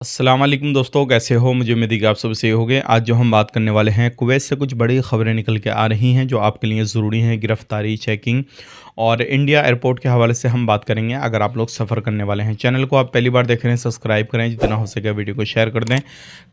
अस्सलाम वालेकुम दोस्तों, कैसे हो? मुझे उम्मीद है कि आप सब सही होंगे। आज जो हम बात करने वाले हैं, कुवैत से कुछ बड़ी खबरें निकल के आ रही हैं जो आपके लिए ज़रूरी हैं। गिरफ्तारी, चेकिंग और इंडिया एयरपोर्ट के हवाले से हम बात करेंगे। अगर आप लोग सफ़र करने वाले हैं, चैनल को आप पहली बार देख रहे हैं, सब्सक्राइब करें, जितना हो सके वीडियो को शेयर कर दें।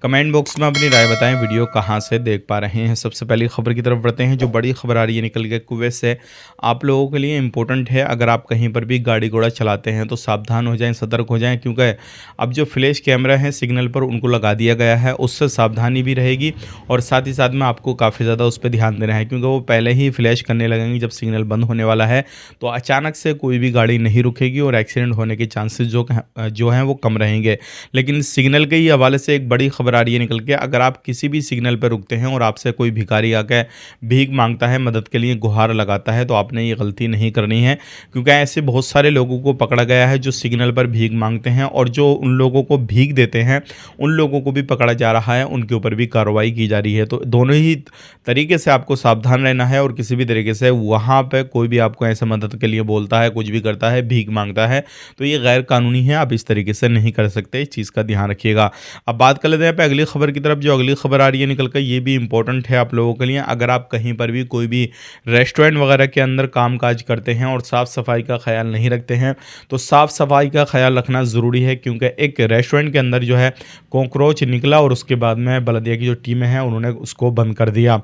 कमेंट बॉक्स में अपनी राय बताएं, वीडियो कहाँ से देख पा रहे हैं। सबसे पहली खबर की तरफ बढ़ते हैं। जो बड़ी खबर आ रही है निकल के कुवैत से, आप लोगों के लिए इंपॉर्टेंट है। अगर आप कहीं पर भी गाड़ी घोड़ा चलाते हैं तो सावधान हो जाएं, सतर्क हो जाएं, क्योंकि अब जो फ्लैश कैमरा है सिग्नल पर उनको लगा दिया गया है, उससे सावधानी भी रहेगी और साथ ही साथ में आपको काफ़ी ज़्यादा उस पर ध्यान देना है, क्योंकि वो पहले ही फ्लैश करने लगेंगे जब सिग्नल बंद होने वाला है। तो अचानक से कोई भी गाड़ी नहीं रुकेगी और एक्सीडेंट होने के चांसेस जो हैं वो कम रहेंगे। लेकिन सिग्नल के ही हवाले से एक बड़ी खबर आ रही है निकल के। अगर आप किसी भी सिग्नल पर रुकते हैं और आपसे कोई भिखारी आकर भीख मांगता है, मदद के लिए गुहार लगाता है, तो आपने ये गलती नहीं करनी है, क्योंकि ऐसे बहुत सारे लोगों को पकड़ा गया है जो सिग्नल पर भीख मांगते हैं और जो उन लोगों को भीख देते हैं उन लोगों को भी पकड़ा जा रहा है, उनके ऊपर भी कार्रवाई की जा रही है। तो दोनों ही तरीके से आपको सावधान रहना है और किसी भी तरीके से वहाँ पे कोई भी आपको ऐसे मदद के लिए बोलता है, कुछ भी करता है, भीख मांगता है, तो ये गैर कानूनी है। आप इस तरीके से नहीं कर सकते, इस चीज़ का ध्यान रखिएगा। अब बात कर लेते हैं पे अगली खबर की तरफ। जो अगली खबर आ रही है निकल कर, ये भी इंपॉर्टेंट है आप लोगों के लिए। अगर आप कहीं पर भी कोई भी रेस्टोरेंट वगैरह के अंदर काम काज करते हैं और साफ़ सफाई का ख्याल नहीं रखते हैं, तो साफ़ सफाई का ख्याल रखना ज़रूरी है, क्योंकि एक रेस्टोरेंट के अंदर जो है कॉकरोच निकला और उसके बाद में बल्दिया की जो टीमें हैं उन्होंने उसको बंद कर दिया।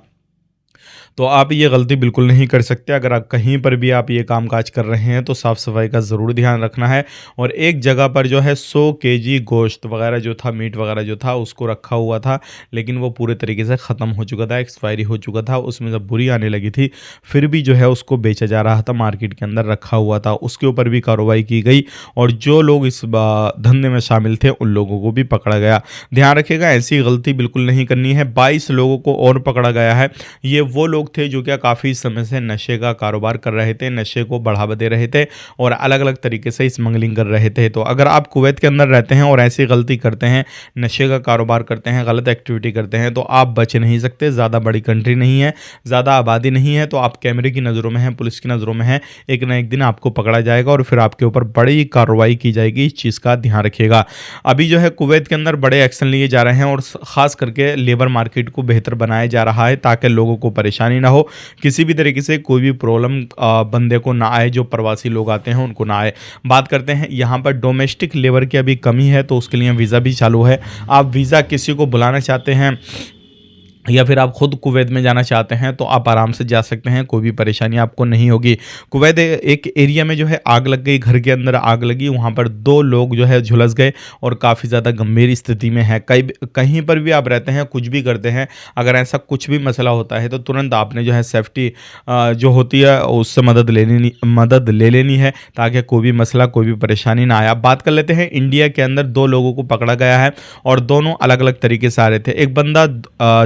तो आप ये गलती बिल्कुल नहीं कर सकते। अगर आप कहीं पर भी आप ये काम-काज कर रहे हैं तो साफ़-सफ़ाई का ज़रूर ध्यान रखना है। और एक जगह पर जो है 100 केजी गोश्त वग़ैरह जो था, मीट वग़ैरह जो था, उसको रखा हुआ था, लेकिन वो पूरे तरीके से ख़त्म हो चुका था, एक्सपायरी हो चुका था, उसमें जब बुरी आने लगी थी, फिर भी जो है उसको बेचा जा रहा था, मार्केट के अंदर रखा हुआ था। उसके ऊपर भी कार्रवाई की गई और जो लोग इस धंधे में शामिल थे उन लोगों को भी पकड़ा गया। ध्यान रखिएगा, ऐसी गलती बिल्कुल नहीं करनी है। 22 लोगों को और पकड़ा गया है। ये वो लोग थे जो क्या काफ़ी समय से नशे का कारोबार कर रहे थे, नशे को बढ़ावा दे रहे थे और अलग-अलग तरीके से स्मगलिंग कर रहे थे। तो अगर आप कुवैत के अंदर रहते हैं और ऐसी गलती करते हैं, नशे का कारोबार करते हैं, गलत एक्टिविटी करते हैं, तो आप बच नहीं सकते। ज़्यादा बड़ी कंट्री नहीं है, ज़्यादा आबादी नहीं है, तो आप कैमरे की नज़रों में हैं, पुलिस की नज़रों में हैं। एक ना एक दिन आपको पकड़ा जाएगा और फिर आपके ऊपर बड़ी कार्रवाई की जाएगी। इस चीज़ का ध्यान रखिएगा। अभी जो है कुवैत के अंदर बड़े एक्शन लिए जा रहे हैं और ख़ास करके लेबर मार्केट को बेहतर बनाया जा रहा है, ताकि लोगों को परेशानी ना हो, किसी भी तरीके से कोई भी प्रॉब्लम बंदे को ना आए, जो प्रवासी लोग आते हैं उनको ना आए। बात करते हैं यहाँ पर डोमेस्टिक लेबर की अभी कमी है, तो उसके लिए वीज़ा भी चालू है। आप वीज़ा किसी को बुलाना चाहते हैं या फिर आप खुद कुवैत में जाना चाहते हैं तो आप आराम से जा सकते हैं, कोई भी परेशानी आपको नहीं होगी। कुवैत एक एरिया में जो है आग लग गई, घर के अंदर आग लगी, वहाँ पर 2 लोग जो है झुलस गए और काफ़ी ज़्यादा गंभीर स्थिति में है। कहीं पर भी आप रहते हैं, कुछ भी करते हैं, अगर ऐसा कुछ भी मसला होता है तो तुरंत आपने जो है सेफ्टी जो होती है उससे मदद ले लेनी है, ताकि कोई भी मसला, कोई भी परेशानी ना आए। अब बात कर लेते हैं, इंडिया के अंदर 2 लोगों को पकड़ा गया है और दोनों अलग-अलग तरीके से आ रहे थे। एक बंदा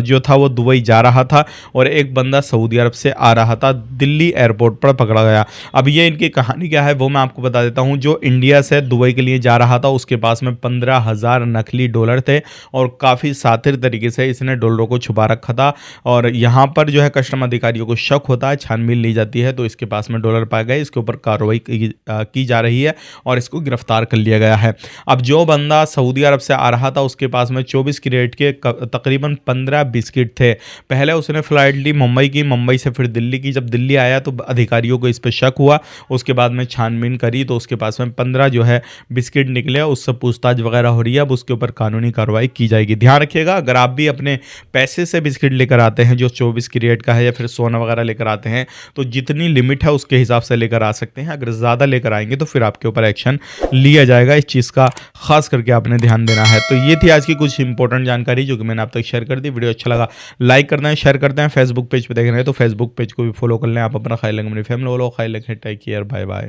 जो था वो दुबई जा रहा था और एक बंदा सऊदी अरब से आ रहा था, दिल्ली एयरपोर्ट पर पकड़ा गया। अब ये इनकी कहानी क्या है वो मैं आपको बता देता हूँ। जो इंडिया से दुबई के लिए जा रहा था उसके पास में 15,000 नकली डॉलर थे और काफ़ी सातिर तरीके से इसने डॉलरों को छुपा रखा था। और यहाँ पर जो है कस्टम अधिकारियों को शक होता है, छानबीन ली जाती है, तो इसके पास में डॉलर पाए गए, इसके ऊपर कार्रवाई की जा रही है और इसको गिरफ्तार कर लिया गया है। अब जो बंदा सऊदी अरब से आ रहा था उसके पास में 24 कैरेट के तकरीबन 15 बिस्किट थे। पहले उसने फ्लाइट ली मुंबई की, मुंबई से फिर दिल्ली की। जब दिल्ली आया तो अधिकारियों को इस पर शक हुआ, उसके बाद में छानबीन करी तो उसके पास में 15 जो है बिस्किट निकले। उससे पूछताछ वगैरह हो रही है, अब उसके ऊपर कानूनी कार्रवाई की जाएगी। ध्यान रखिएगा, अगर आप भी अपने पैसे से बिस्किट लेकर आते हैं जो 24 कैरेट का है या फिर सोना वगैरह लेकर आते हैं, तो जितनी लिमिट है उसके हिसाब से लेकर आ सकते हैं। अगर ज़्यादा लेकर आएंगे तो फिर आपके ऊपर एक्शन लिया जाएगा। इस चीज़ का खास करके आपने ध्यान देना है। तो ये थी आज की कुछ इंपॉर्टेंट जानकारी जो कि मैंने आप तक शेयर कर दी। वीडियो अच्छा लगा लाइक करना है, शेयर करते हैं। फेसबुक पेज पे देख रहे हैं तो फेसबुक पेज को भी फॉलो कर लें। आप अपना ख्याल रखें, अपनी फैमिली वालों का ख्याल रखें। Take care, bye bye.